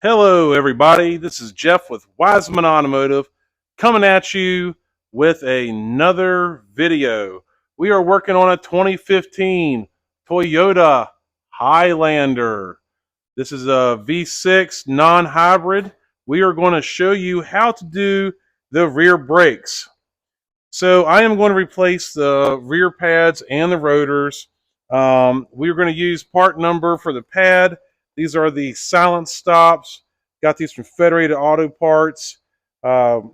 Hello, everybody. This is Jeff with Wiseman Automotive coming at you with another video. We are working on a 2015 Toyota Highlander. This is a V6 non-hybrid. We are going to show you how to do the rear brakes. So I am going to replace the rear pads and the rotors. We're going to use part number for the pad. These are the silent stops. Got these from Federated Auto Parts. And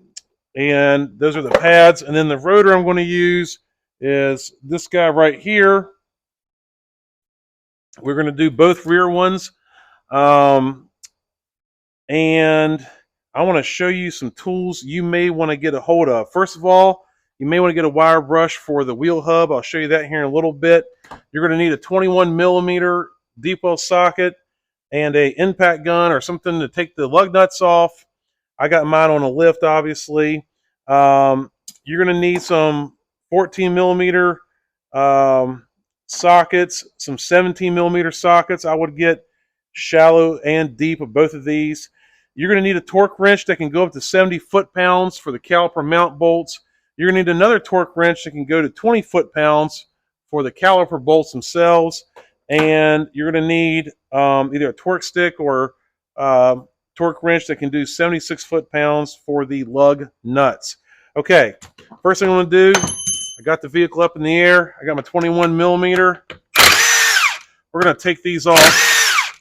those are the pads. And then the rotor I'm going to use is this guy right here. We're going to do both rear ones. And I want to show you some tools you may want to get a hold of. First of all, you may want to get a wire brush for the wheel hub. I'll show you that here in a little bit. You're going to need a 21 millimeter deep well socket and a impact gun or something to take the lug nuts off. I got mine on a lift, obviously. You're going to need some 14 millimeter sockets, some 17 millimeter sockets. I would get shallow and deep of both of these. You're going to need a torque wrench that can go up to 70 foot-pounds for the caliper mount bolts. You're going to need another torque wrench that can go to 20 foot-pounds for the caliper bolts themselves. And you're going to need either a torque stick or torque wrench that can do 76 foot-pounds for the lug nuts. Okay, first thing I'm going to do, I got the vehicle up in the air. I got my 21 millimeter. We're going to take these off.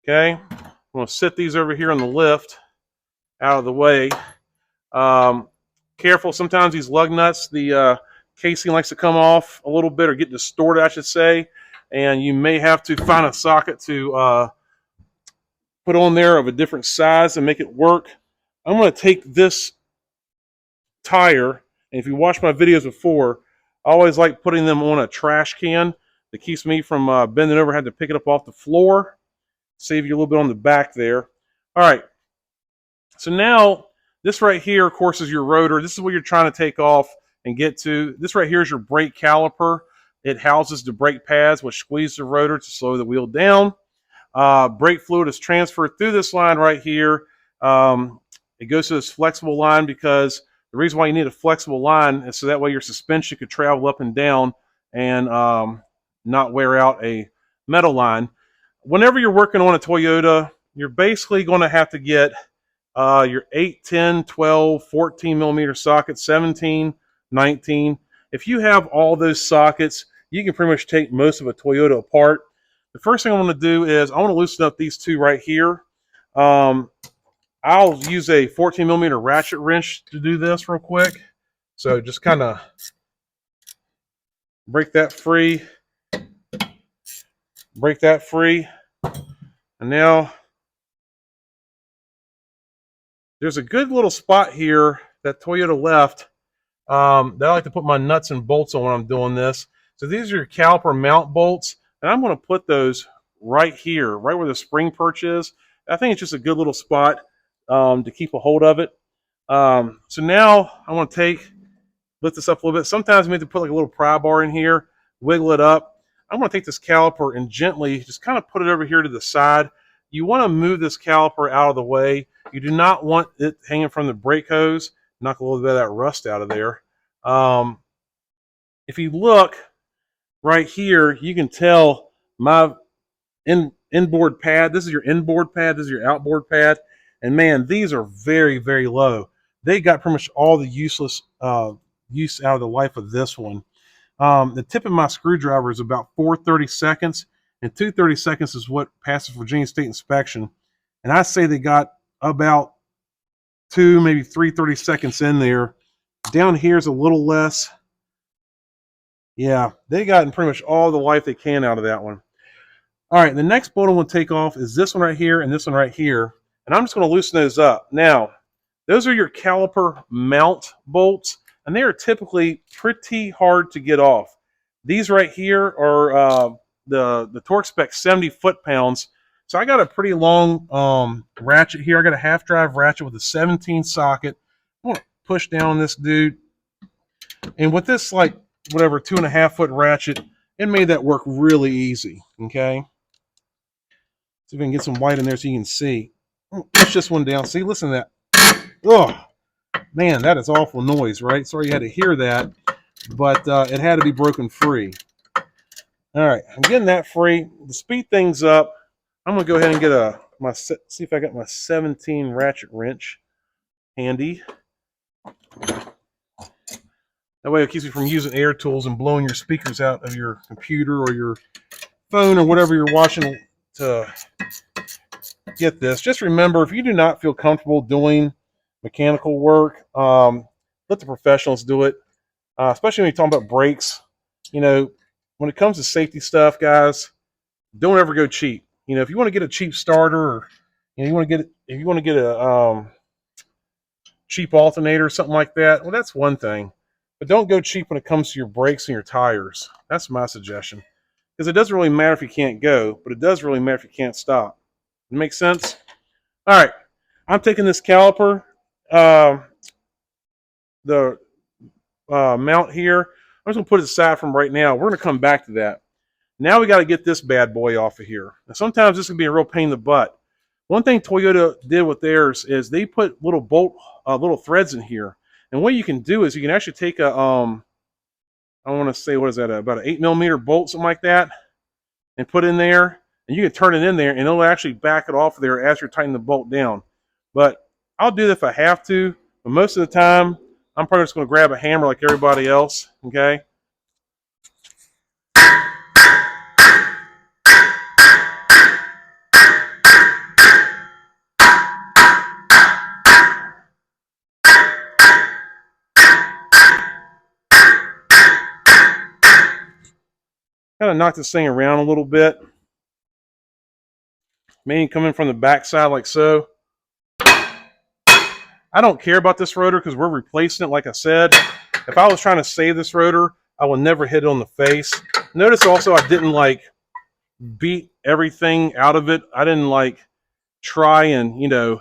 Okay, I'm going to set these over here on the lift out of the way. Careful, sometimes these lug nuts, the casing likes to come off a little bit or get distorted, I should say, and you may have to find a socket to put on there of a different size and make it work. I'm going to take this tire, and if you watched my videos before, I always like putting them on a trash can that keeps me from bending over, had to pick it up off the floor. Save you a little bit on the back there. All right, so now this right here, of course, is your rotor. This is what you're trying to take off and get to. This right here is your brake caliper. It houses the brake pads, which squeeze the rotor to slow the wheel down. Brake fluid is transferred through this line right here. It goes to this flexible line because the reason why you need a flexible line is so that way your suspension could travel up and down and not wear out a metal line. Whenever you're working on a Toyota, you're basically going to have to get your 8, 10, 12, 14 millimeter sockets, 17, 19. If you have all those sockets, you can pretty much take most of a Toyota apart. The first thing I want to do is I want to loosen up these two right here. I'll use a 14 millimeter ratchet wrench to do this real quick. So just kind of break that free. Break that free. And now there's a good little spot here that Toyota left that I like to put my nuts and bolts on when I'm doing this. So these are your caliper mount bolts, and I'm going to put those right here, right where the spring perch is. I think it's just a good little spot to keep a hold of it. So now I want to lift this up a little bit. Sometimes we have to put like a little pry bar in here, wiggle it up. I'm going to take this caliper and gently just kind of put it over here to the side. You want to move this caliper out of the way. You do not want it hanging from the brake hose. Knock a little bit of that rust out of there. If you look right here, you can tell my inboard pad. This is your inboard pad. This is your outboard pad. And man, these are very, very low. They got pretty much all the useless use out of the life of this one. The tip of my screwdriver is about 4/32, and 2/32 is what passes Virginia State inspection. And I say they got about 2, maybe 3/32 in there. Down here is a little less. Yeah, they gotten pretty much all the life they can out of that one. All right, the next bolt I'm going to take off is this one right here and this one right here. And I'm just going to loosen those up. Now, those are your caliper mount bolts, and they are typically pretty hard to get off. These right here are the torque spec 70 foot-pounds. So I got a pretty long ratchet here. I got a half drive ratchet with a 17 socket. I'm going to push down this dude. And with this, like, whatever, 2.5 foot ratchet, It made that work really easy. Okay. See if we can get some white in there so you can see. Push this one down. See, listen to that. Oh, man, that is awful noise, right? Sorry you had to hear that, but it had to be broken free. All right, I'm getting that free. To speed things up, I'm gonna go ahead and get see if I got my 17 ratchet wrench handy. That way it keeps you from using air tools and blowing your speakers out of your computer or your phone or whatever you're watching to get this. Just remember, if you do not feel comfortable doing mechanical work, let the professionals do it, especially when you're talking about brakes. You know, when it comes to safety stuff, guys, don't ever go cheap. You know, if you want to get a cheap starter, or you know, if you want to get a cheap alternator or something like that, well, that's one thing. But don't go cheap when it comes to your brakes and your tires. That's my suggestion. Because it doesn't really matter if you can't go, but it does really matter if you can't stop. It makes sense? All right. I'm taking this caliper, the mount here. I'm just going to put it aside from right now. We're going to come back to that. Now we got to get this bad boy off of here. Now, sometimes this can be a real pain in the butt. One thing Toyota did with theirs is they put little little threads in here. And what you can do is you can actually take a, I want to say, what is that, about an 8mm bolt, something like that, and put in there. And you can turn it in there, and it'll actually back it off there as you're tightening the bolt down. But I'll do that if I have to. But most of the time, I'm probably just going to grab a hammer like everybody else, okay? Kind of knock this thing around a little bit. Maybe coming from the back side like so. I don't care about this rotor because we're replacing it, like I said. If I was trying to save this rotor, I would never hit it on the face. Notice also I didn't like beat everything out of it. I didn't like try and, you know,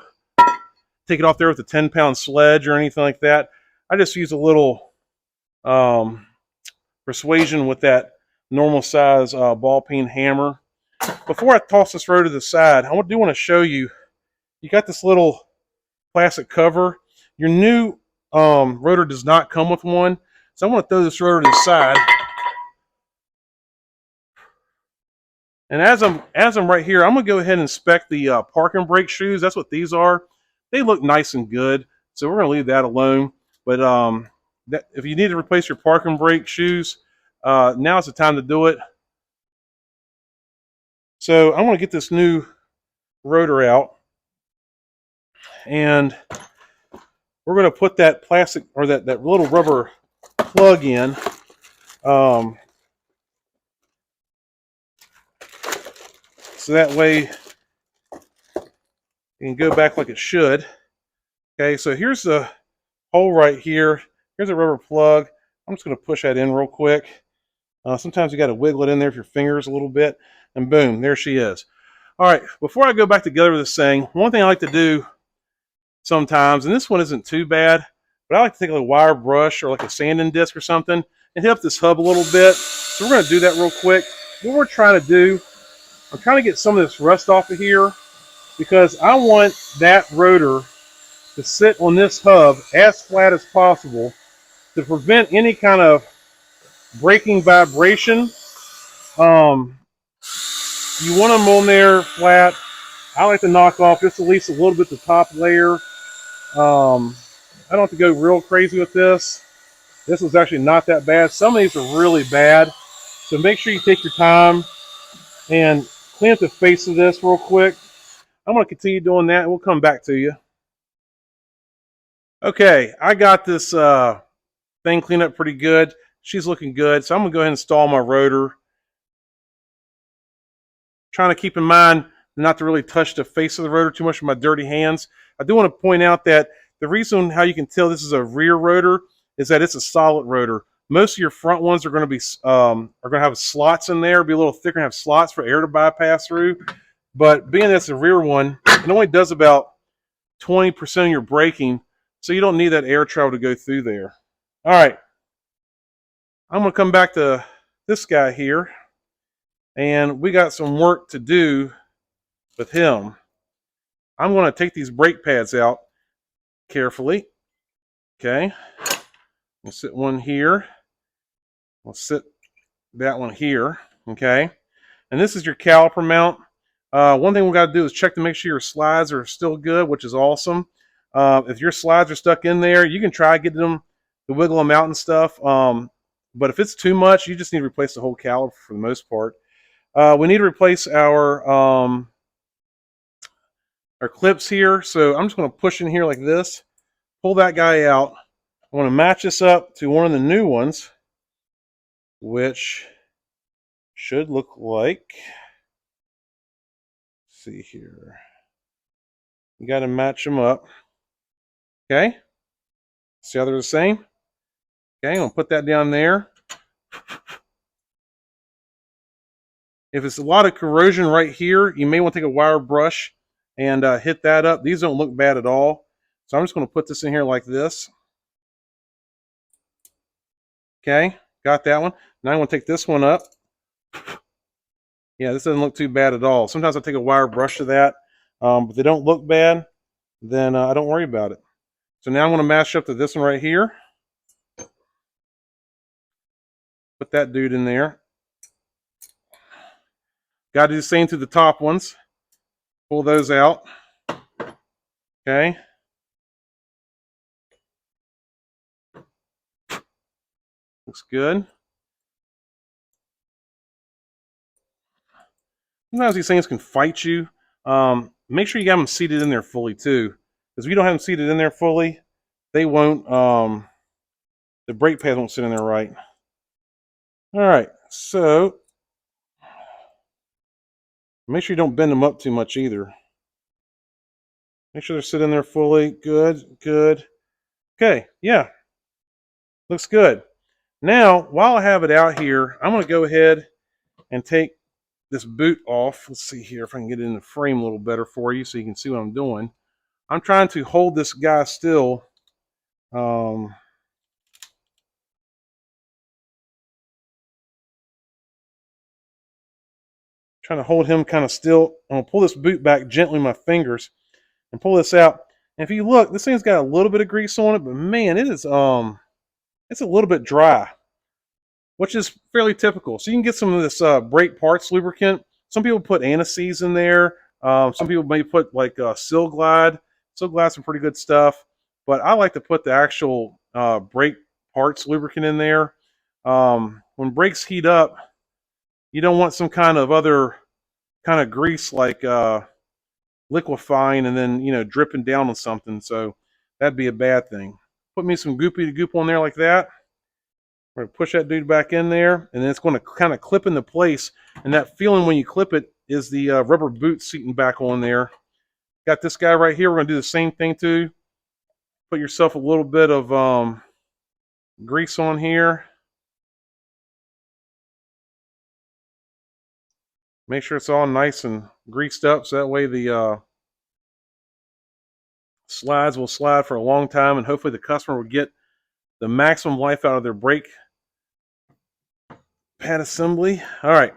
take it off there with a 10-pound sledge or anything like that. I just used a little persuasion with that normal size ball peen hammer. Before I toss this rotor to the side, I do want to show you, you got this little plastic cover. Your new rotor does not come with one, so I want to throw this rotor to the side. And as I'm right here, I'm gonna go ahead and inspect the parking brake shoes. That's what these are. They look nice and good, so we're gonna leave that alone. But if you need to replace your parking brake shoes, now's the time to do it. So I'm gonna get this new rotor out, and we're going to put that plastic or that little rubber plug in. So that way it can go back like it should. Okay, so here's the hole right here. Here's a rubber plug. I'm just going to push that in real quick. Sometimes you got to wiggle it in there with your fingers a little bit, and boom, there she is. All right, before I go back together with this thing, one thing I like to do sometimes, and this one isn't too bad, but I like to take a wire brush or like a sanding disc or something and hit up this hub a little bit. So we're going to do that real quick. What we're trying to do, I'm trying to get some of this rust off of here because I want that rotor to sit on this hub as flat as possible to prevent any kind of braking vibration. You want them on there flat. I like to knock off just at least a little bit the top layer. I don't have to go real crazy with this. This was actually not that bad. Some of these are really bad. So make sure you take your time and clean up the face of this real quick. I'm going to continue doing that and we'll come back to you. Okay, I got this thing cleaned up pretty good. She's looking good. So I'm going to go ahead and install my rotor. Trying to keep in mind not to really touch the face of the rotor too much with my dirty hands. I do want to point out that the reason how you can tell this is a rear rotor is that it's a solid rotor. Most of your front ones are going to be have slots in there, be a little thicker and have slots for air to bypass through. But being that's a rear one, it only does about 20% of your braking, so you don't need that air travel to go through there. All right, I'm going to come back to this guy here, and we got some work to do with him. I'm going to take these brake pads out carefully. Okay. We'll sit one here. We'll sit that one here. Okay. And this is your caliper mount. One thing we got to do is check to make sure your slides are still good, which is awesome. If your slides are stuck in there, you can try getting them to wiggle them out and stuff. But if it's too much, you just need to replace the whole caliper for the most part. We need to replace our clips here. So I'm just going to push in here like this, pull that guy out. I want to match this up to one of the new ones, which should look like, let's see here. You got to match them up. Okay. See how they're the same? Okay, I'm going to put that down there. If it's a lot of corrosion right here, you may want to take a wire brush and hit that up. These don't look bad at all. So I'm just going to put this in here like this. Okay, got that one. Now I'm going to take this one up. Yeah, this doesn't look too bad at all. Sometimes I take a wire brush to that. If they don't look bad, then I don't worry about it. So now I'm going to match up to this one right here. Put that dude in there. Got to do the same to the top ones. Pull those out. Okay. Looks good. Sometimes these things can fight you. Make sure you have them seated in there fully too. Because if you don't have them seated in there fully, they won't, the brake pads won't sit in there right. All right, so make sure you don't bend them up too much either. Make sure they're sitting in there fully. Good, good. Okay, yeah. Looks good. Now, while I have it out here, I'm going to go ahead and take this boot off. Let's see here if I can get it in the frame a little better for you so you can see what I'm doing. I'm trying to hold this guy still. Trying to hold him kind of still. I'm going to pull this boot back gently with my fingers and pull this out. And if you look, this thing's got a little bit of grease on it, but man, it is it's a little bit dry, which is fairly typical. So you can get some of this brake parts lubricant. Some people put anise in there. Some people may put like Sil Glide. Sil Glide's some pretty good stuff, but I like to put the actual brake parts lubricant in there. When brakes heat up, you don't want some kind of other kind of grease like liquefying and then, you know, dripping down on something. So that'd be a bad thing. Put me some goopy to goop on there like that. We're going to push that dude back in there, and then it's going to kind of clip into place. And that feeling when you clip it is the rubber boot seating back on there. Got this guy right here. We're going to do the same thing too. Put yourself a little bit of grease on here. Make sure it's all nice and greased up so that way the slides will slide for a long time, and hopefully the customer will get the maximum life out of their brake pad assembly. All right,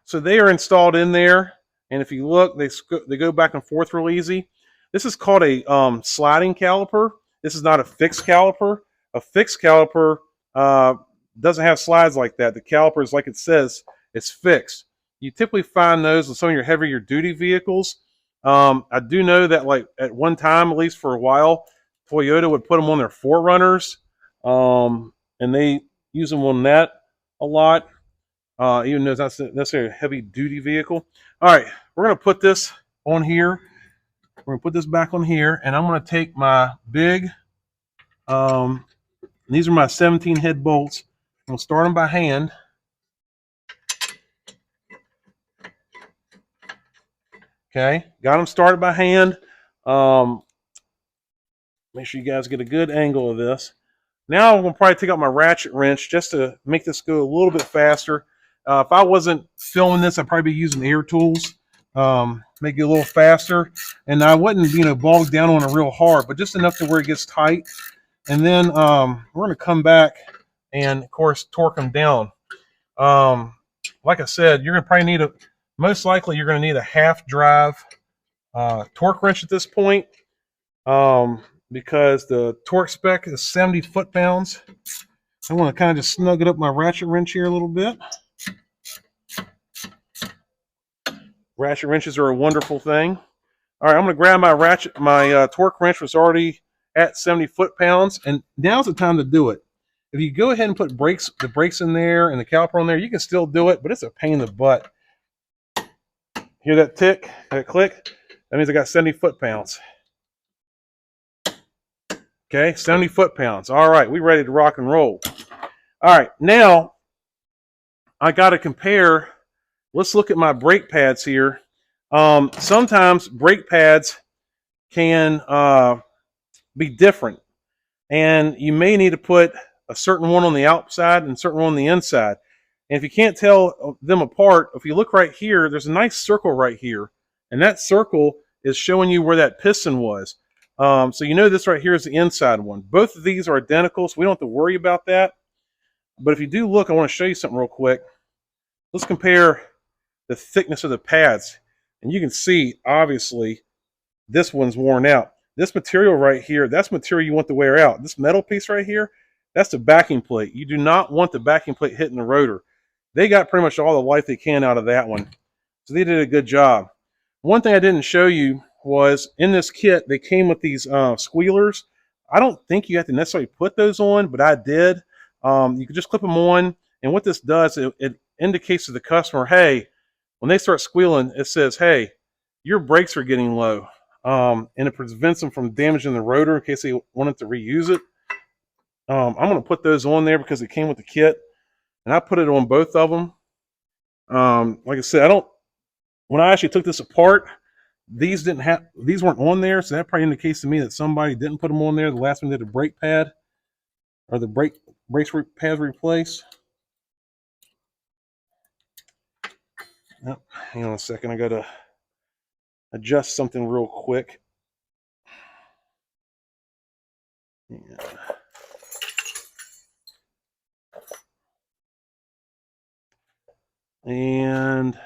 so they are installed in there, and if you look, they go back and forth real easy. This is called a sliding caliper. This is not a fixed caliper. A fixed caliper doesn't have slides like that. The caliper is like it says, it's fixed. You typically find those in some of your heavier duty vehicles. I do know that like at one time, at least for a while, Toyota would put them on their 4Runners, and they use them on that a lot, even though it's not necessarily a heavy duty vehicle. All right, we're going to put this on here. We're going to put this back on here, and I'm going to take my big, these are my 17 head bolts. I'm going to start them by hand. Okay, got them started by hand. Make sure you guys get a good angle of this. Now I'm going to probably take out my ratchet wrench just to make this go a little bit faster. If I wasn't filming this, I'd probably be using air tools. Make it a little faster. And I wouldn't, bogged down on it real hard, but just enough to where it gets tight. And then we're going to come back and, of course, torque them down. Like I said, you're gonna probably need most likely you're gonna need a half drive torque wrench at this point, because the torque spec is 70 foot-pounds. I want to kind of just snug it up my ratchet wrench here a little bit. Ratchet wrenches are a wonderful thing. All right, I'm going to grab my ratchet. My torque wrench was already at 70 foot-pounds, and now's the time to do it. If you go ahead and put the brakes in there and the caliper on there, you can still do it, but it's a pain in the butt. Hear that tick, that click? That means I got 70 foot-pounds. Okay, 70 foot-pounds. All right, we ready to rock and roll. All right, now I got to compare. Let's look at my brake pads here. Sometimes brake pads can be different, and you may need to put a certain one on the outside and a certain one on the inside. And if you can't tell them apart, if you look right here, there's a nice circle right here, and that circle is showing you where that piston was. So you know this right here is the inside one. Both of these are identical, so we don't have to worry about that. But if you do look, I want to show you something real quick. Let's compare the thickness of the pads. And you can see, obviously, this one's worn out. This material right here, that's material you want to wear out. This metal piece right here, that's the backing plate. You do not want the backing plate hitting the rotor. They got pretty much all the life they can out of that one. So they did a good job. One thing I didn't show you was in this kit, they came with these squealers. I don't think you have to necessarily put those on, but I did. You could just clip them on. And what this does, it indicates to the customer, hey, when they start squealing, it says, hey, your brakes are getting low. And it prevents them from damaging the rotor in case they wanted to reuse it. I'm going to put those on there because it came with the kit. And I put it on both of them. Like I said, when I actually took this apart, these weren't on there, so that probably indicates to me that somebody didn't put them on there. The last one did a brake pad, or the brakes pads replaced. Oh, hang on a second, I gotta adjust something real quick. Yeah. And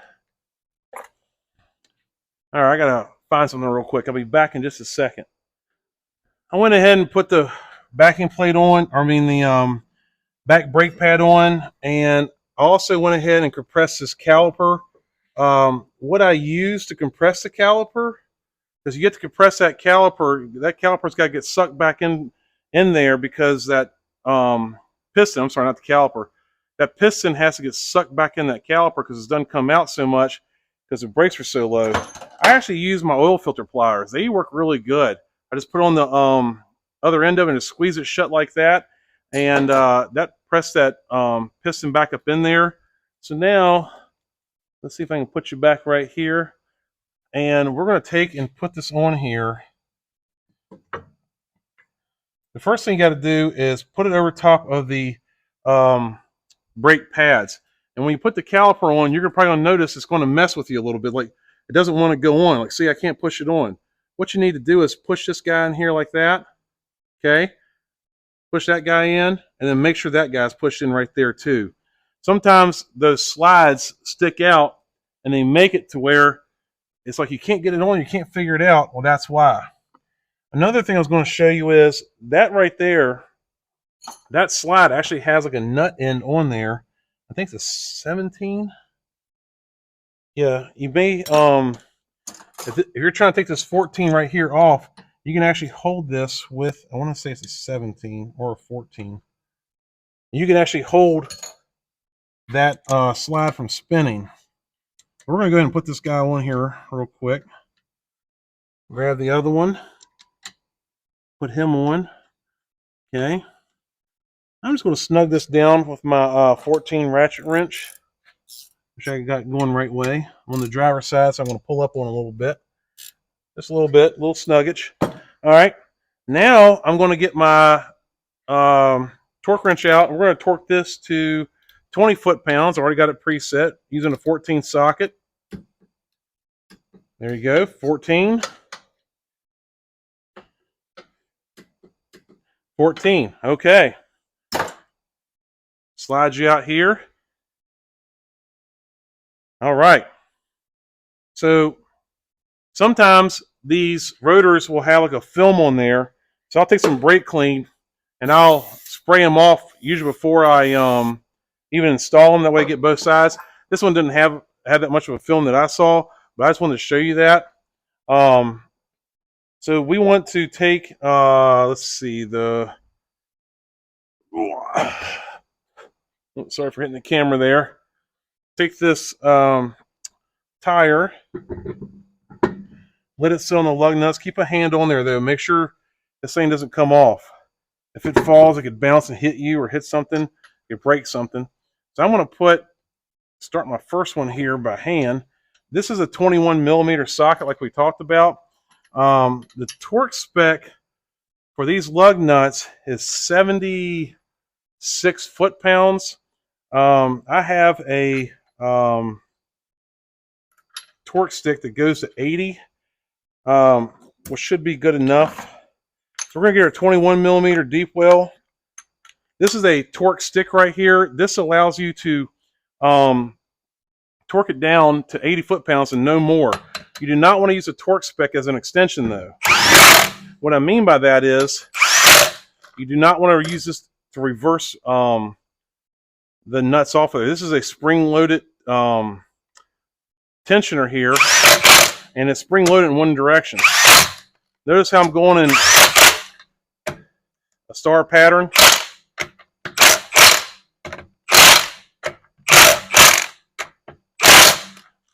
all right, I gotta find something real quick. I'll be back in just a second. I went ahead and put the backing plate on, the back brake pad on, and I also went ahead and compressed this caliper. What I use to compress the caliper, because you get to compress that caliper's got to get sucked back in there because that piston, I'm sorry, not the caliper, that piston has to get sucked back in that caliper because it doesn't come out so much because the brakes are so low. I actually use my oil filter pliers. They work really good. I just put on the other end of it and squeeze it shut like that, and that pressed that piston back up in there. So now, let's see if I can put you back right here. And we're going to take and put this on here. The first thing you got to do is put it over top of the brake pads. And when you put the caliper on, you're probably going to notice it's going to mess with you a little bit. Like, it doesn't want to go on. Like, see, I can't push it on. What you need to do is push this guy in here like that. Okay? Push that guy in, and then make sure that guy's pushed in right there too. Sometimes those slides stick out, and they make it to where it's like you can't get it on, you can't figure it out. Well, that's why. Another thing I was going to show you is that right there, that slide actually has like a nut end on there. I think it's a 17. Yeah, you may, if you're trying to take this 14 right here off, you can actually hold this with, I want to say it's a 17 or a 14. You can actually hold that slide from spinning. We're going to go ahead and put this guy on here real quick. Grab the other one. Put him on. Okay. I'm just going to snug this down with my 14 ratchet wrench, which I got going right way. I'm on the driver's side, so I'm going to pull up on a little bit. Just a little bit, a little snuggage. All right. Now I'm going to get my torque wrench out. We're going to torque this to 20 foot-pounds. I already got it preset using a 14 socket. There you go, 14. 14, okay. Slide you out here. All right. So sometimes these rotors will have like a film on there. So I'll take some brake clean and I'll spray them off usually before I even install them. That way I get both sides. This one didn't have that much of a film that I saw, but I just wanted to show you that. So we want to take, let's see, sorry for hitting the camera there. Take this tire, let it sit on the lug nuts. Keep a hand on there though. Make sure this thing doesn't come off. If it falls, it could bounce and hit you or hit something. It could break something. So I'm going to start my first one here by hand. This is a 21 millimeter socket like we talked about. The torque spec for these lug nuts is 76 foot-pounds. I have a torque stick that goes to 80, which should be good enough. So we're going to get our 21 millimeter deep well. This is a torque stick right here. This allows you to torque it down to 80 foot-pounds and no more. You do not want to use a torque spec as an extension though. What I mean by that is you do not want to use this to reverse the nuts off of it. This is a spring-loaded tensioner here, and it's spring-loaded in one direction. Notice how I'm going in a star pattern.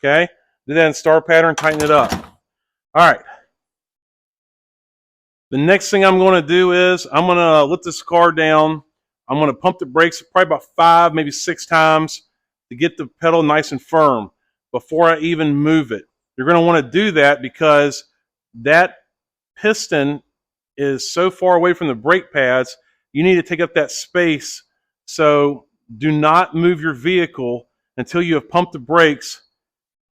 Okay, do that in star pattern, tighten it up. All right. The next thing I'm going to do is I'm going to let this car down. I'm going to pump the brakes probably about 5, maybe 6 times to get the pedal nice and firm before I even move it. You're going to want to do that because that piston is so far away from the brake pads, you need to take up that space. So do not move your vehicle until you have pumped the brakes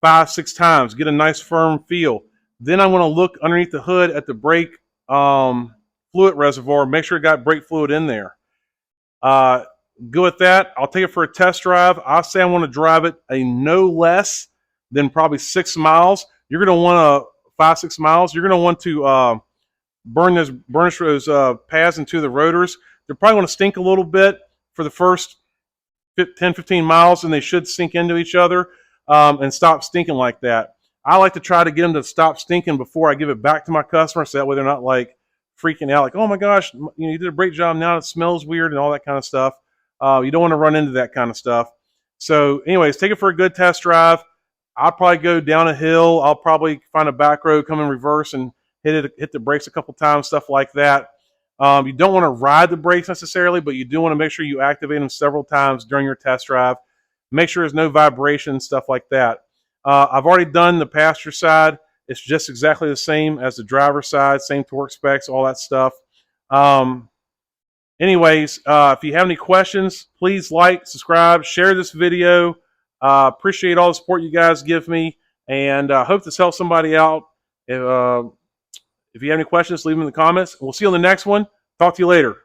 5, 6 times. Get a nice firm feel. Then I'm going to look underneath the hood at the brake fluid reservoir. Make sure it got brake fluid in there. Good with that. I'll take it for a test drive. I'll say I want to drive it a no less than probably 6 miles. You're going to want 5, 6 miles. You're going to want to burnish those pads into the rotors. They're probably going to stink a little bit for the first 10, 15 miles, and they should sink into each other and stop stinking like that. I like to try to get them to stop stinking before I give it back to my customer, so that way they're not like freaking out, like, oh my gosh, you did a great job, now it smells weird and all that kind of stuff. You don't want to run into that kind of stuff. So anyways, take it for a good test drive. I'll probably go down a hill. I'll probably find a back road, come in reverse and hit the brakes a couple times, stuff like that. You don't want to ride the brakes necessarily, but you do want to make sure you activate them several times during your test drive. Make sure there's no vibration, stuff like that. I've already done the passenger side. It's just exactly the same as the driver's side, same torque specs, all that stuff. Anyways, if you have any questions, please like, subscribe, share this video. Appreciate all the support you guys give me, and hope this helps somebody out. If you have any questions, leave them in the comments. We'll see you on the next one. Talk to you later.